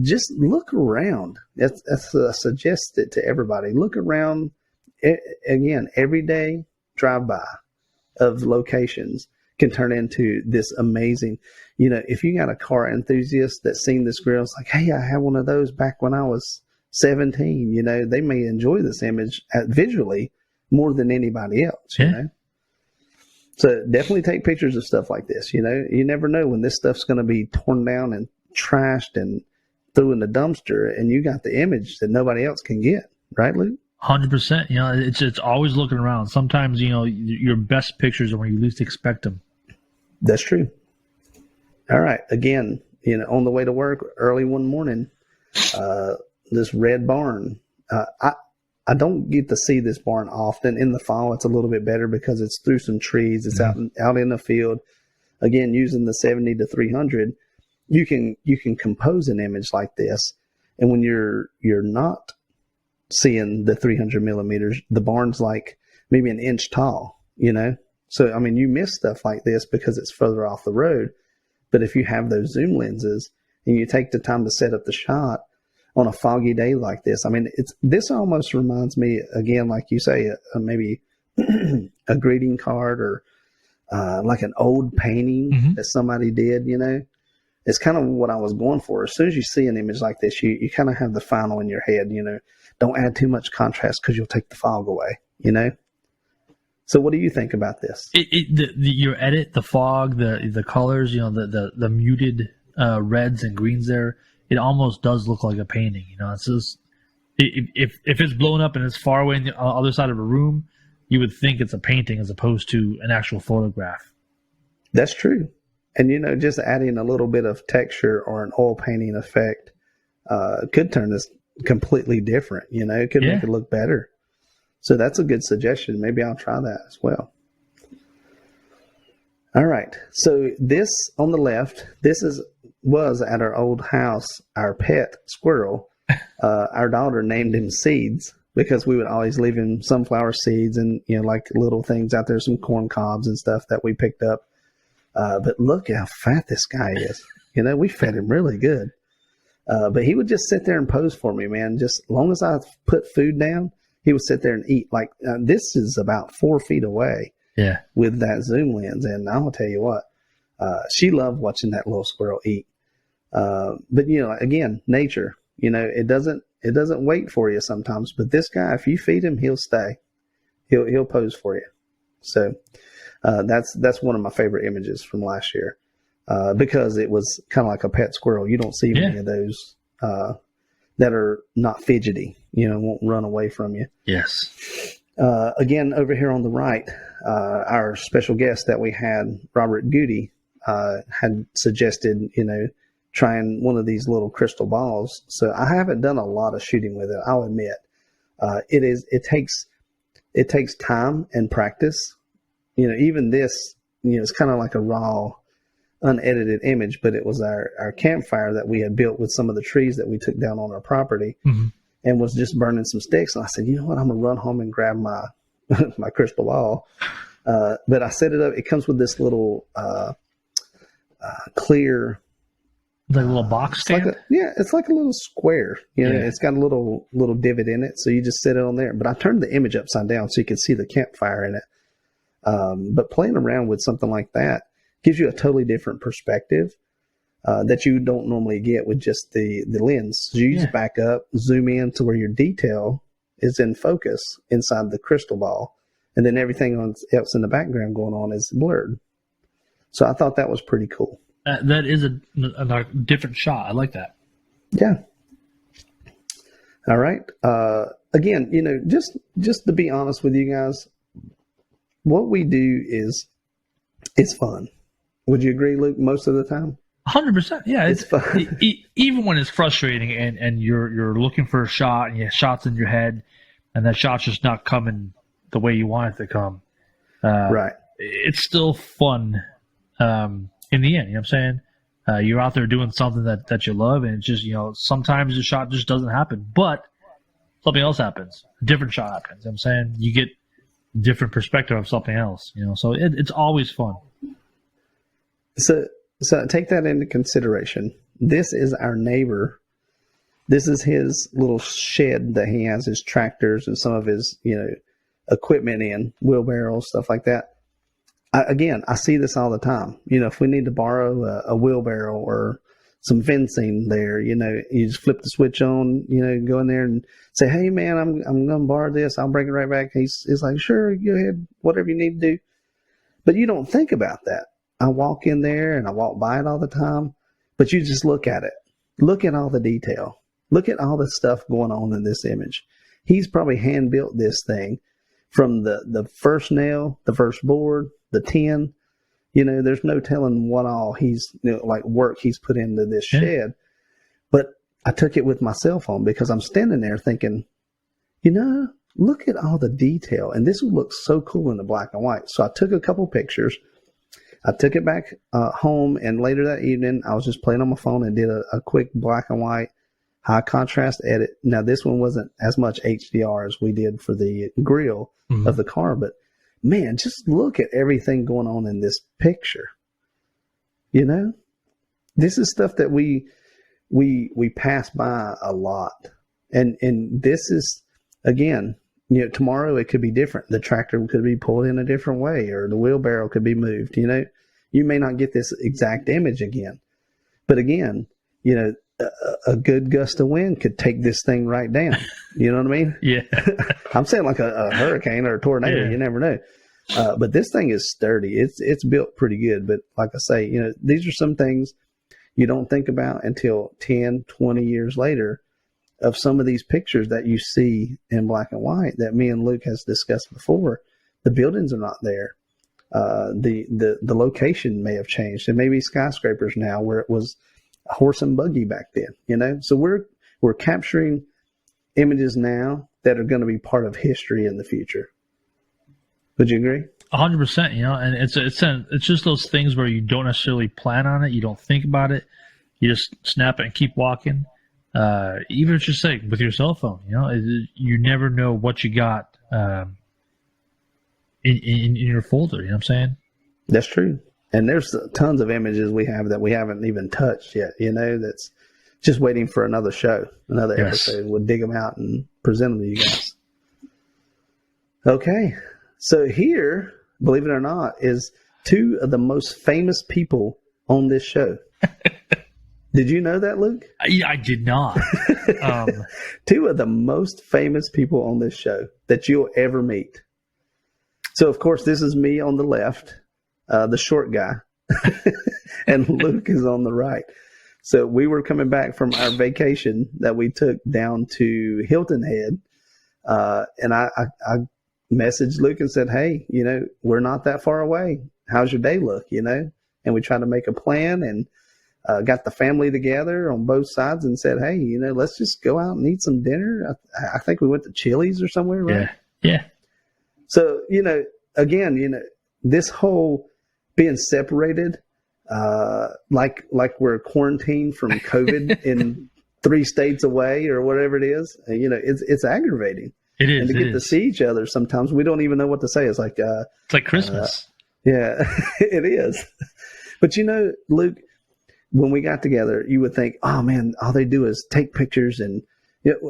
Speaker 2: Just look around. That's suggest it to everybody. Look around. Again, every day drive-by of locations can turn into this amazing. If you got a car enthusiast that's seen this grill, it's like, hey, I had one of those back when I was 17. They may enjoy this image visually more than anybody else. So definitely take pictures of stuff like this. You never know when this stuff's going to be torn down and trashed and threw in the dumpster, and you got the image that nobody else can get, right, Luke?
Speaker 3: 100%. You know, it's always looking around. Sometimes, you know, your best pictures are when you least expect them.
Speaker 2: That's true. All right. Again, you know, on the way to work early one morning, this red barn. I don't get to see this barn often. In the fall, it's a little bit better because it's through some trees. It's out in the field. Again, using the 70 to 300, you can compose an image like this. And when you're not seeing the 300 millimeters, the barn's like maybe an inch tall, you know? So, I mean, you miss stuff like this because it's further off the road. But if you have those zoom lenses and you take the time to set up the shot on a foggy day like this, I mean, this almost reminds me, again, like you say, maybe a greeting card or like an old painting that somebody did, you know? It's kind of what I was going for. As soon as you see an image like this, you kind of have the final in your head, you know? Don't add too much contrast because you'll take the fog away, you know? So what do you think about this?
Speaker 3: Your edit, the fog, the colors, you know, the muted reds and greens there, it almost does look like a painting. You know, it's just, if it's blown up and it's far away on the other side of a room, you would think it's a painting as opposed to an actual photograph.
Speaker 2: That's true. And, you know, just adding a little bit of texture or an oil painting effect could turn this completely different. You know, it could make it look better. So that's a good suggestion. Maybe I'll try that as well. All right. So this on the left, was at our old house, our pet squirrel. Our daughter named him Seeds because we would always leave him sunflower seeds and, you know, like little things out there, some corn cobs and stuff that we picked up. But look how fat this guy is. You know, we fed him really good. But he would just sit there and pose for me, man. Just as long as I put food down, he would sit there and eat. Like this is about 4 feet away with that zoom lens. And I'm going to tell you what, she loved watching that little squirrel eat. But, you know, again, nature, you know, it doesn't wait for you sometimes. But this guy, if you feed him, he'll stay. He'll pose for you. So that's one of my favorite images from last year. Because it was kind of like a pet squirrel. You don't see many of those that are not fidgety, you know, won't run away from you.
Speaker 3: Yes.
Speaker 2: Again, over here on the right, our special guest that we had, Robert Goody, had suggested, you know, trying one of these little crystal balls. So I haven't done a lot of shooting with it, I'll admit. It takes time and practice. You know, even this, you know, it's kind of like a raw, unedited image, but it was our campfire that we had built with some of the trees that we took down on our property and was just burning some sticks. And I said, you know what, I'm going to run home and grab my my crystal ball. But I set it up. It comes with this little clear...
Speaker 3: Like a little box stand?
Speaker 2: It's like a little square. You know, it's got a little divot in it. So you just set it on there. But I turned the image upside down so you could see the campfire in it. But playing around with something like that gives you a totally different perspective that you don't normally get with just the lens. So you just back up, zoom in to where your detail is in focus inside the crystal ball. And then everything else in the background going on is blurred. So I thought that was pretty cool.
Speaker 3: That is a different shot. I like that.
Speaker 2: Yeah. All right. Again, you know, just to be honest with you guys, what we do is it's fun. Would you agree, Luke, most of the time?
Speaker 3: 100%. Yeah.
Speaker 2: It's fun.
Speaker 3: Even when it's frustrating and you're looking for a shot and you have shots in your head and that shot's just not coming the way you want it to come.
Speaker 2: Right.
Speaker 3: It's still fun. In the end, you know what I'm saying? You're out there doing something that you love, and it's just, you know, sometimes the shot just doesn't happen, but something else happens. A different shot happens. You know what I'm saying? You get different perspective of something else, you know, so it's always fun.
Speaker 2: So take that into consideration. This is our neighbor. This is his little shed that he has his tractors and some of his, you know, equipment in, wheelbarrows, stuff like that. I see this all the time. You know, if we need to borrow a wheelbarrow or some fencing there, you know, you just flip the switch on, you know, go in there and say, hey, man, I'm going to borrow this. I'll bring it right back. He's like, sure, go ahead, whatever you need to do. But you don't think about that. I walk in there and I walk by it all the time, but you just look at it. Look at all the detail. Look at all the stuff going on in this image. he's probably hand built this thing from the first nail, the first board, the tin. There's no telling what all he's like work he's put into this shed. But I took it with my cell phone because I'm standing there thinking, look at all the detail, and this would look so cool in the black and white. So I took a couple pictures. I took it back home, and later that evening, I was just playing on my phone and did a quick black and white high contrast edit. Now, this one wasn't as much HDR as we did for the grill of the car, but man, just look at everything going on in this picture. This is stuff that we pass by a lot, and this is, again, tomorrow it could be different. The tractor could be pulled in a different way, or the wheelbarrow could be moved. You may not get this exact image again, but again, a good gust of wind could take this thing right down. You know what I mean?
Speaker 3: Yeah.
Speaker 2: I'm saying like a hurricane or a tornado. Yeah. You never know. But this thing is sturdy. It's built pretty good. But like I say, these are some things you don't think about until 10, 20 years later of some of these pictures that you see in black and white that me and Luke has discussed before. The buildings are not there. The location may have changed. There may be skyscrapers now where it was a horse and buggy back then, So we're capturing images now that are going to be part of history in the future. Would you agree?
Speaker 3: 100%. And it's just those things where you don't necessarily plan on it, you don't think about it, you just snap it and keep walking. Even if it's just like with your cell phone, you never know what you got in your folder. You know what I'm saying? That's
Speaker 2: true. And there's tons of images we have that we haven't even touched yet, that's just waiting for another show, another episode. We'll dig them out and present them to you guys. Okay. So here, believe it or not, is two of the most famous people on this show. Did you know that, Luke?
Speaker 3: I did not.
Speaker 2: Two of the most famous people on this show that you'll ever meet. So, of course, this is me on the left, the short guy, and Luke is on the right. So we were coming back from our vacation that we took down to Hilton Head, and I messaged Luke and said, hey, we're not that far away. How's your day look, And we tried to make a plan and got the family together on both sides and said, hey, let's just go out and eat some dinner. I think we went to Chili's or somewhere, right?
Speaker 3: Yeah.
Speaker 2: So, again, this whole being separated, like we're quarantined from COVID in 3 states away or whatever it is, it's aggravating.
Speaker 3: It is.
Speaker 2: And to get to see each other, sometimes we don't even know what to say. It's like
Speaker 3: Christmas.
Speaker 2: Yeah, it is. But Luke, when we got together, you would think, oh man, all they do is take pictures, and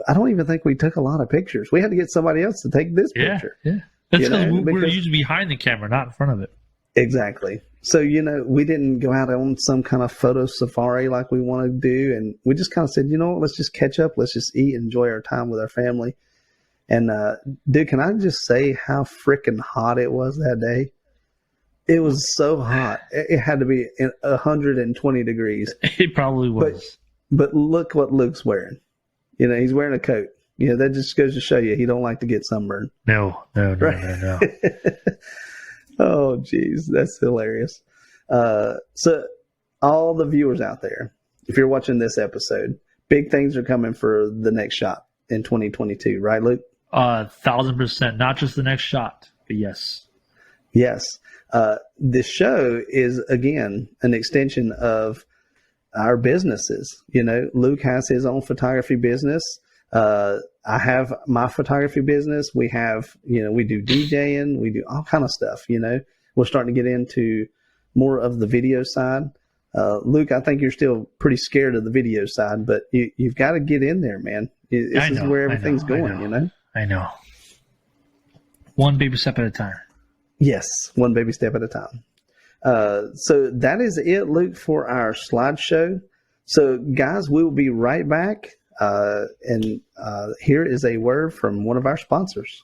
Speaker 2: I don't even think we took a lot of pictures. We had to get somebody else to take this picture.
Speaker 3: Yeah. That's we're usually behind the camera, not in front of it.
Speaker 2: Exactly. So, we didn't go out on some kind of photo safari like we want to do. And we just kind of said, let's just catch up. Let's just eat and enjoy our time with our family. And, dude, can I just say how freaking hot it was that day? It was so hot. It had to be 120 degrees.
Speaker 3: It probably was.
Speaker 2: But look what Luke's wearing. He's wearing a coat. That just goes to show you he don't like to get sunburned.
Speaker 3: No.
Speaker 2: Oh, geez. That's hilarious. So all the viewers out there, if you're watching this episode, big things are coming for the next shot in 2022, right, Luke?
Speaker 3: 1,000%. Not just the next shot, but yes.
Speaker 2: Yes. This show is, again, an extension of our businesses. Luke has his own photography business. I have my photography business. We have, we do DJing, we do all kind of stuff, We're starting to get into more of the video side. Luke, I think you're still pretty scared of the video side, but you've got to get in there, man. This is where everything's going,
Speaker 3: I know. One baby step at a time.
Speaker 2: Yes, one baby step at a time. So that is it, Luke, for our slideshow. So, guys, we will be right back. And here is a word from one of our sponsors.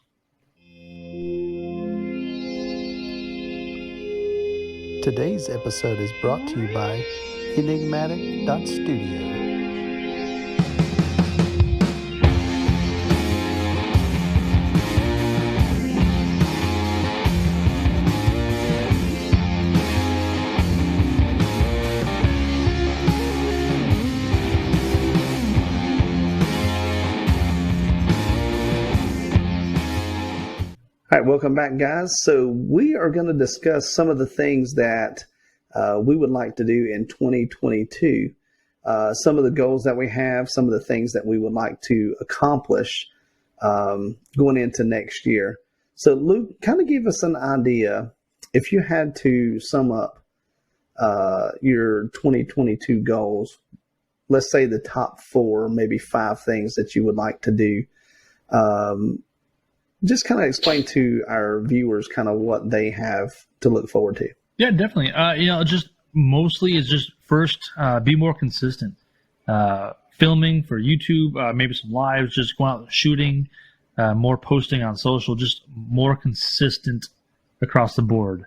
Speaker 2: Today's episode is brought to you by Enigmatic.studio. All right, welcome back, guys. So we are going to discuss some of the things that we would like to do in 2022. Some of the goals that we have, some of the things that we would like to accomplish going into next year. So Luke, kind of give us an idea, if you had to sum up your 2022 goals, let's say the top 4, maybe 5 things that you would like to do. Just kind of explain to our viewers kind of what they have to look forward to.
Speaker 3: Yeah, definitely. Just mostly is just first, be more consistent. Filming for YouTube, maybe some lives, just going out shooting, more posting on social, just more consistent across the board.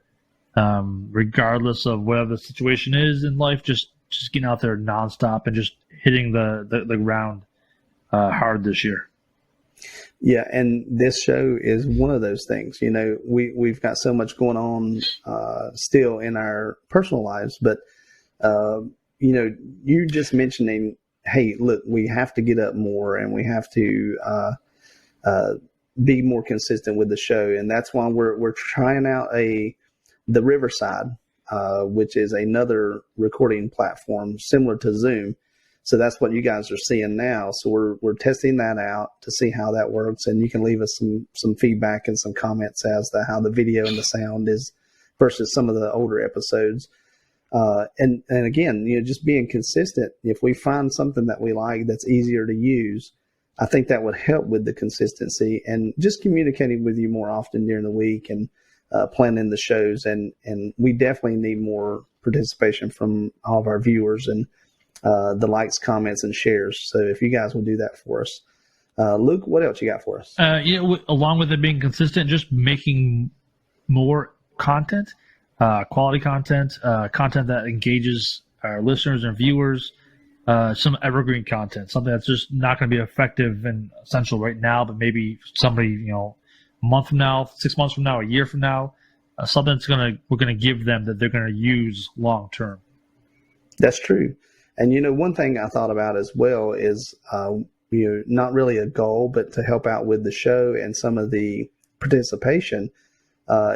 Speaker 3: Regardless of whatever the situation is in life, just getting out there nonstop and just hitting the ground hard this year.
Speaker 2: Yeah, and this show is one of those things. You know, we've got so much going on still in our personal lives, but you know, you just mentioning, hey, look, we have to get up more and we have to be more consistent with the show, and that's why we're trying out the Riverside, which is another recording platform similar to Zoom. So that's what you guys are seeing now. So we're testing that out to see how that works, and you can leave us some feedback and some comments as to how the video and the sound is versus some of the older episodes. And again, you know, just being consistent. If we find something that we like that's easier to use, I think that would help with the consistency and just communicating with you more often during the week and planning the shows. And we definitely need more participation from all of our viewers and the likes, comments, and shares. So if you guys will do that for us. Luke, what else you got for us?
Speaker 3: Along with it being consistent, just making more content, quality content, content that engages our listeners and viewers, some evergreen content, something that's just not going to be effective and essential right now, but maybe somebody, you know, a month from now, 6 months from now, a year from now, something that's we're going to give them that they're going to use long term.
Speaker 2: That's true. And, you know, one thing I thought about as well is, you know, not really a goal, but to help out with the show and some of the participation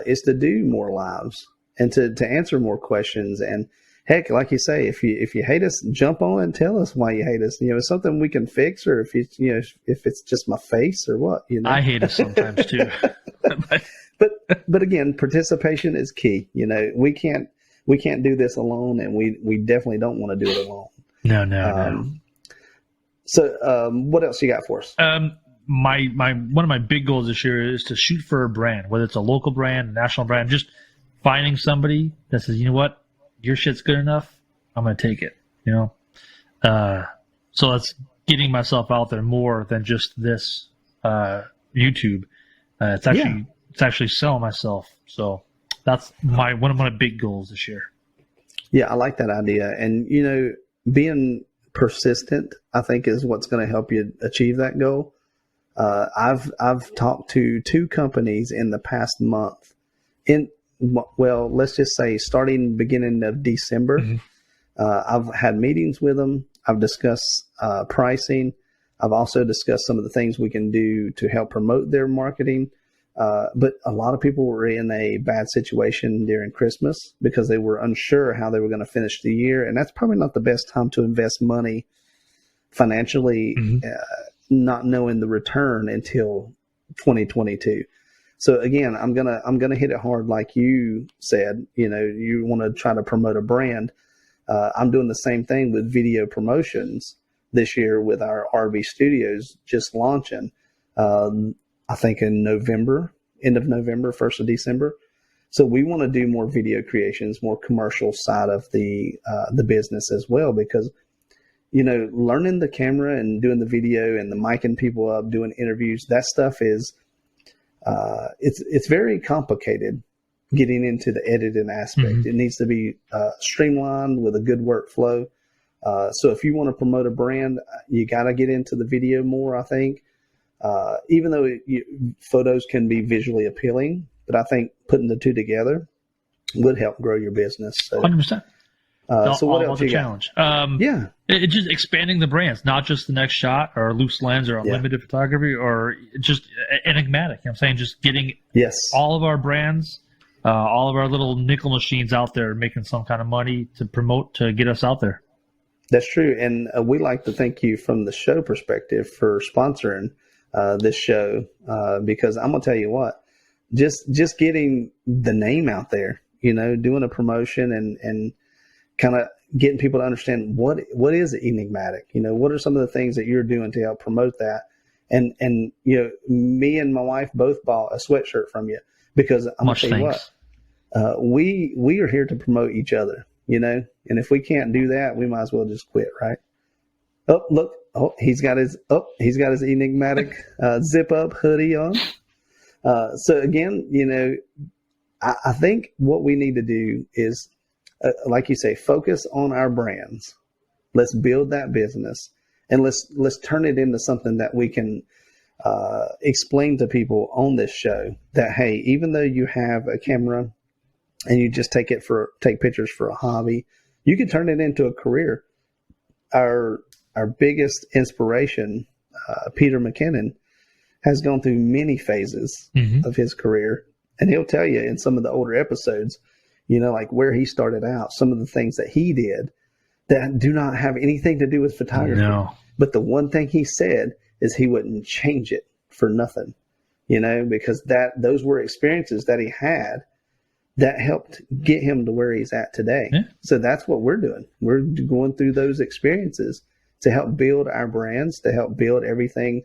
Speaker 2: is to do more lives and to answer more questions. And heck, like you say, if you hate us, jump on and tell us why you hate us. You know, it's something we can fix, or if it's, you know, if it's just my face or what, you know.
Speaker 3: I hate us sometimes too.
Speaker 2: But again, participation is key. You know, we can't do this alone, and we definitely don't want to do it alone.
Speaker 3: No.
Speaker 2: So what else you got for us?
Speaker 3: My one of my big goals this year is to shoot for a brand, whether it's a local brand, a national brand, just finding somebody that says, you know what, your shit's good enough, I'm going to take it, you know? So it's getting myself out there more than just this YouTube. It's actually selling myself. So that's one of my big goals this year.
Speaker 2: Yeah, I like that idea. And, you know, being persistent, I think, is what's going to help you achieve that goal. I've talked to 2 companies in the past month. Let's just say starting beginning of December. Mm-hmm. I've had meetings with them. I've discussed pricing. I've also discussed some of the things we can do to help promote their marketing. But a lot of people were in a bad situation during Christmas because they were unsure how they were going to finish the year. And that's probably not the best time to invest money financially, not knowing the return until 2022. So again, I'm gonna hit it hard, like you said. You know, you want to try to promote a brand. I'm doing the same thing with video promotions this year with our RV Studios just launching. I think in November, end of November, 1st of December. So we want to do more video creations, more commercial side of the business as well, because, you know, learning the camera and doing the video and the micing people up, doing interviews, that stuff is, it's very complicated getting into the editing aspect. Mm-hmm. It needs to be streamlined with a good workflow. So if you want to promote a brand, you got to get into the video more, I think. Even though photos can be visually appealing, but I think putting the two together would help grow your business. So,
Speaker 3: 100%.
Speaker 2: So what else
Speaker 3: the
Speaker 2: you got?
Speaker 3: challenge.
Speaker 2: Yeah.
Speaker 3: It's just expanding the brands, not just the next shot or loose lens or unlimited photography or just enigmatic. I'm saying just getting all of our brands, all of our little nickel machines out there, making some kind of money to promote, to get us out there.
Speaker 2: That's true. And we like to thank you from the show perspective for sponsoring this show, because I'm going to tell you what, just getting the name out there, doing a promotion and kind of getting people to understand what is enigmatic, what are some of the things that you're doing to help promote that. And me and my wife both bought a sweatshirt from you because I'm going to tell you what, we are here to promote each other, and if we can't do that, we might as well just quit, right? Oh, look. Oh, he's got his enigmatic zip up hoodie on. So again, I think what we need to do is, like you say, focus on our brands. Let's build that business, and let's turn it into something that we can explain to people on this show that, hey, even though you have a camera and you just take pictures for a hobby, you can turn it into a career. Our biggest inspiration, Peter Mckinnon, has gone through many phases of his career, and he'll tell you in some of the older episodes, like where he started out, some of the things that he did that do not have anything to do with photography.
Speaker 3: No.
Speaker 2: But the one thing he said is he wouldn't change it for nothing, because those were experiences that he had that helped get him to where he's at today. Yeah. So that's what we're doing. We're going through those experiences to help build our brands, to help build everything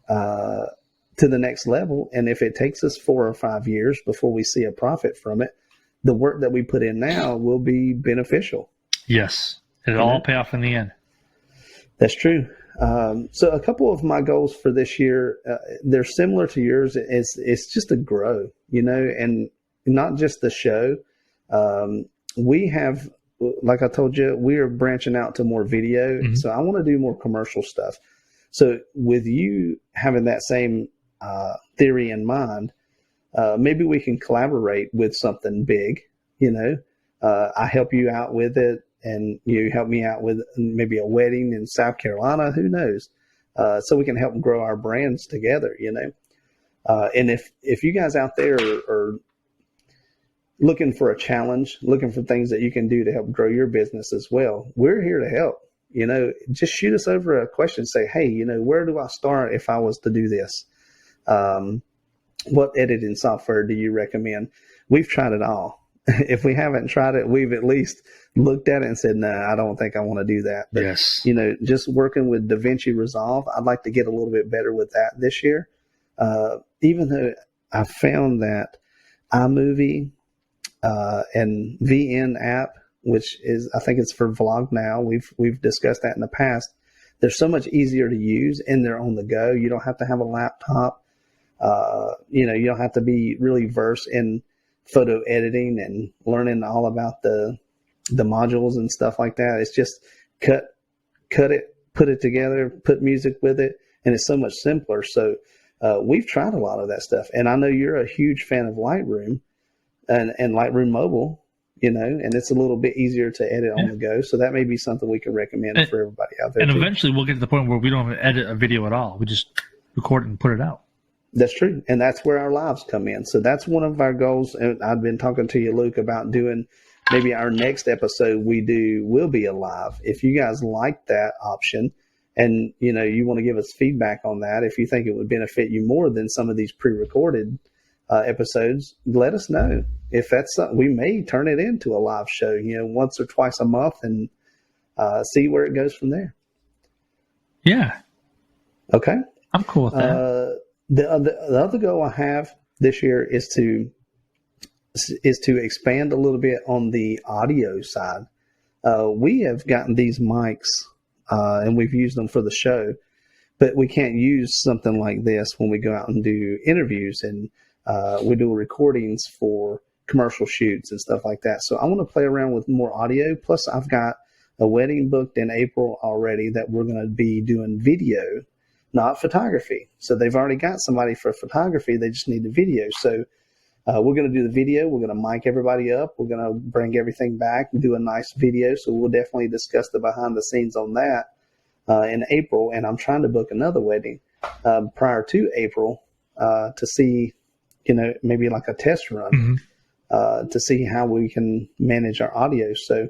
Speaker 2: to the next level. And if it takes us 4 or 5 years before we see a profit from it, the work that we put in now will be beneficial.
Speaker 3: Yes. It'll all pay off in the end.
Speaker 2: That's true. So a couple of my goals for this year, they're similar to yours. It's just to grow, and not just the show. We have, like I told you, we are branching out to more video. So I want to do more commercial stuff. So with you having that same theory in mind, maybe we can collaborate with something big. I help you out with it, and you help me out with maybe a wedding in South Carolina. Who knows? So we can help grow our brands together. And if you guys out there are looking for a challenge, looking for things that you can do to help grow your business as well, we're here to help. Just shoot us over a question. Say, hey, where do I start if I was to do this? What editing software do you recommend? We've tried it all. If we haven't tried it, we've at least looked at it and said, no, I don't think I want to do that. But, just working with DaVinci Resolve, I'd like to get a little bit better with that this year. Even though I found that iMovie and VN app, which is, I think it's for Vlog Now. We've discussed that in the past. They're so much easier to use, and they're on the go. You don't have to have a laptop. You don't have to be really versed in photo editing and learning all about the modules and stuff like that. It's just cut it, put it together, put music with it, and it's so much simpler. So we've tried a lot of that stuff, and I know you're a huge fan of Lightroom and Lightroom Mobile, and it's a little bit easier to edit on the go. So that may be something we can recommend for everybody out there.
Speaker 3: And eventually we'll get to the point where we don't edit a video at all. We just record it and put it out.
Speaker 2: That's true. And that's where our lives come in. So that's one of our goals. And I've been talking to you, Luke, about doing maybe our next episode will be a live. If you guys like that option and, you want to give us feedback on that, if you think it would benefit you more than some of these pre-recorded episodes, let us know. If that's something, we may turn it into a live show, once or twice a month and see where it goes from there.
Speaker 3: Yeah.
Speaker 2: Okay.
Speaker 3: I'm cool with that.
Speaker 2: The other goal I have this year is to expand a little bit on the audio side. We have gotten these mics and we've used them for the show, but we can't use something like this when we go out and do interviews and we do recordings for commercial shoots and stuff like that. So I want to play around with more audio. Plus I've got a wedding booked in April already that we're going to be doing video, not photography. So they've already got somebody for photography. They just need the video. So We're going to do the video. We're going to mic everybody up. We're going to bring everything back and do a nice video. So we'll definitely discuss the behind the scenes on that in April. And I'm trying to book another wedding prior to April to see, maybe like a test run to see how we can manage our audio. So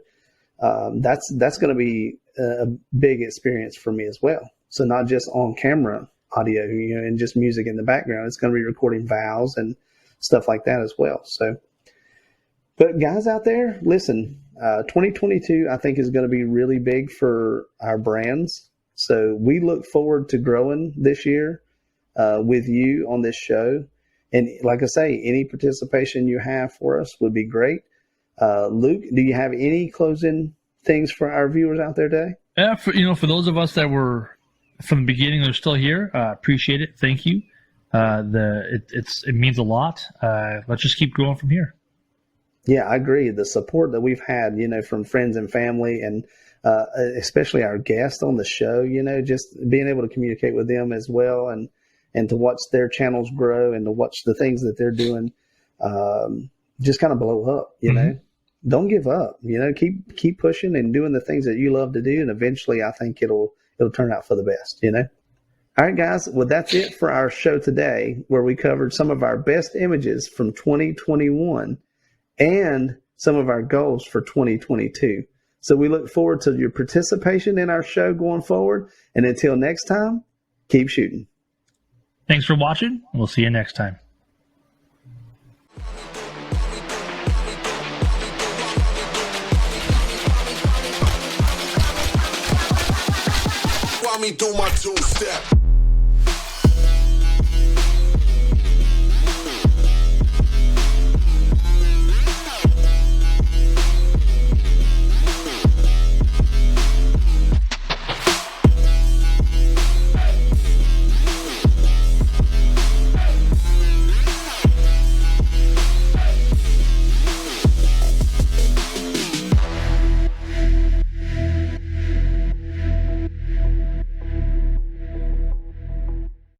Speaker 2: that's going to be a big experience for me as well. So not just on camera audio, and just music in the background. It's going to be recording vows and stuff like that as well. So, but guys out there, listen, 2022, I think is going to be really big for our brands. So we look forward to growing this year with you on this show. And like I say, any participation you have for us would be great. Luke, do you have any closing things for our viewers out there today?
Speaker 3: Yeah, for those of us that were from the beginning, they're still here. Appreciate it. Thank you. It means a lot. Let's just keep going from here.
Speaker 2: Yeah, I agree. The support that we've had, from friends and family, and especially our guests on the show, just being able to communicate with them as well, and to watch their channels grow and to watch the things that they're doing, just kind of blow up. Don't give up. Keep pushing and doing the things that you love to do, and eventually, I think it'll turn out for the best. All right, guys. Well, that's it for our show today, where we covered some of our best images from 2021 and some of our goals for 2022. So we look forward to your participation in our show going forward. And until next time, keep shooting.
Speaker 3: Thanks for watching. We'll see you next time.
Speaker 1: Me do my two-step.